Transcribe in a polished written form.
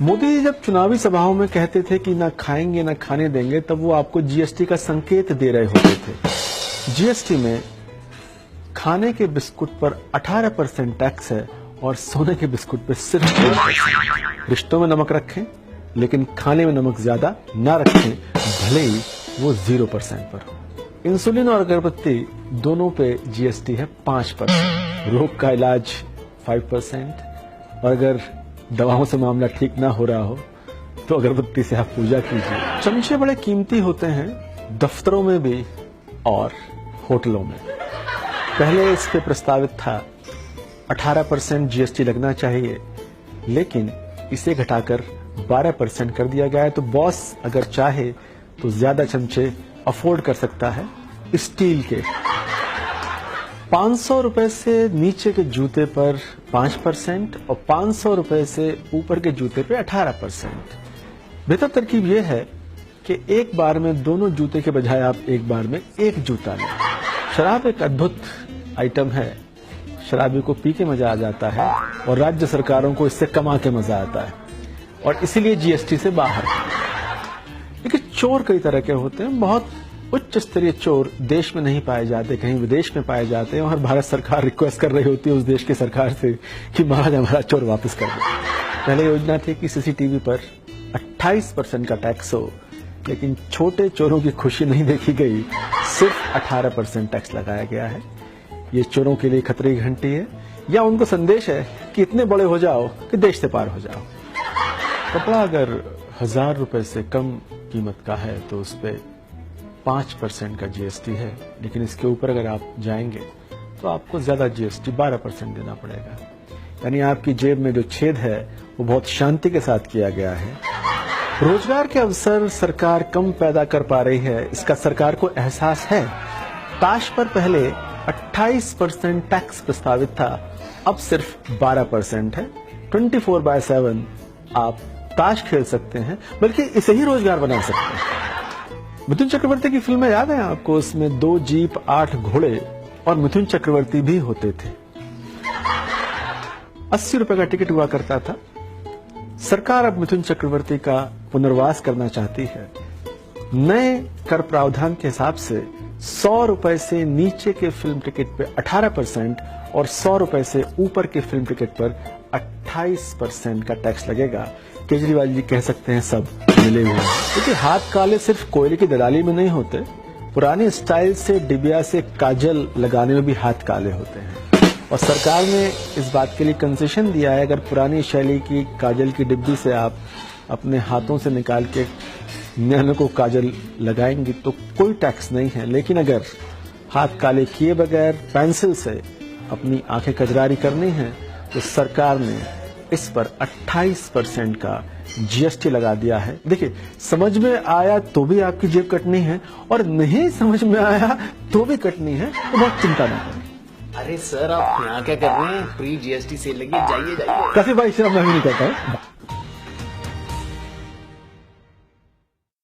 मोदी जी जब चुनावी सभाओं में कहते थे कि ना खाएंगे ना खाने देंगे, तब वो आपको जीएसटी का संकेत दे रहे होते थे। जीएसटी में खाने के बिस्कुट पर 18% टैक्स है और सोने के बिस्कुट पर सिर्फ 1%। रिश्तों में नमक रखें लेकिन खाने में नमक ज्यादा ना रखें, भले ही वो 0% पर हो। इंसुलिन और अगरबत्ती दोनों पे जीएसटी है 5%। रोग का इलाज 5%। और अगर दवाओं से मामला ठीक ना हो रहा हो तो अगरबत्ती से आप पूजा कीजिए। चमचे बड़े कीमती होते हैं, दफ्तरों में भी और होटलों में। पहले इस पे प्रस्तावित था 18% जीएसटी लगना चाहिए, लेकिन इसे घटाकर 12% कर दिया गया है। तो बॉस अगर चाहे तो ज्यादा चमचे अफोर्ड कर सकता है स्टील के। 500 रुपए से नीचे के जूते पर 5% और 500 रुपए से ऊपर के जूते पे 18%। बेहतर तरकीब यह है कि एक बार में दोनों जूते के बजाय आप एक बार में एक जूता लें। शराब एक अद्भुत आइटम है, शराबी को पी के मजा आ जाता है और राज्य सरकारों को इससे कमा के मजा आता है, और इसीलिए जीएसटी से बाहर। लेकिन चोर कई तरह के होते हैं। बहुत उच्च स्तरीय चोर देश में नहीं पाए जाते, कहीं विदेश में पाए जाते हैं, और भारत सरकार रिक्वेस्ट कर रही होती है उस देश की सरकार से कि महाराज हमारा चोर वापस कर दो। पहले योजना थी कि सीसीटीवी पर 28% का टैक्स हो, लेकिन छोटे चोरों की खुशी नहीं देखी गई, सिर्फ 18% टैक्स लगाया गया है। ये चोरों के लिए खतरे की घंटी है, या उनको संदेश है कि इतने बड़े हो जाओ कि देश से पार हो जाओ। कपड़ा अगर 1000 रुपए से कम कीमत का है तो उस पर 5% का जीएसटी है, लेकिन इसके ऊपर अगर आप जाएंगे तो आपको ज्यादा जीएसटी 12% देना पड़ेगा। यानी आपकी जेब में जो छेद है वो बहुत शांति के साथ किया गया है। रोजगार के अवसर सरकार कम पैदा कर पा रही है, इसका सरकार को एहसास है। ताश पर पहले 28% टैक्स प्रस्तावित था, अब सिर्फ 12% है। 24/7 आप ताश खेल सकते हैं, बल्कि इसे ही रोजगार बना सकते हैं। मिथुन चक्रवर्ती की फिल्में याद है आपको? उसमें 2 जीप 8 घोड़े और मिथुन चक्रवर्ती भी होते थे। 80 रुपए का टिकट हुआ करता था। सरकार अब मिथुन चक्रवर्ती का पुनर्वास करना चाहती है। नए कर प्रावधान के हिसाब से 100 रुपए से नीचे के फिल्म टिकट पे 18% और 100 रुपए से ऊपर के फिल्म टिकट पर 28% का टैक्स लगेगा। केजरीवाल जी कह सकते हैं सब मिले हुए हैं, क्योंकि हाथ काले सिर्फ कोयले की दलाली में नहीं होते, पुराने स्टाइल से डिबिया से काजल लगाने में भी हाथ काले होते हैं। और सरकार ने इस बात के लिए कंसेशन दिया है, अगर पुरानी शैली की काजल की डिब्बी से आप अपने हाथों से निकाल के नैनों को काजल लगाएंगी तो कोई टैक्स नहीं है। लेकिन अगर हाथ काले किए बगैर पेंसिल से अपनी आंखें कजरारी करनी है तो सरकार ने इस पर 28% का जीएसटी लगा दिया है। देखिए, समझ में आया तो भी आपकी जेब कटनी है, और नहीं समझ में आया तो भी कटनी है, तो बहुत चिंता ना करें। अरे सर, आप यहाँ क्या कर रहे हैं? फ्री जीएसटी सेल लगी, जाइए जाइए। काफी भाई, मैं भी नहीं करता हूँ।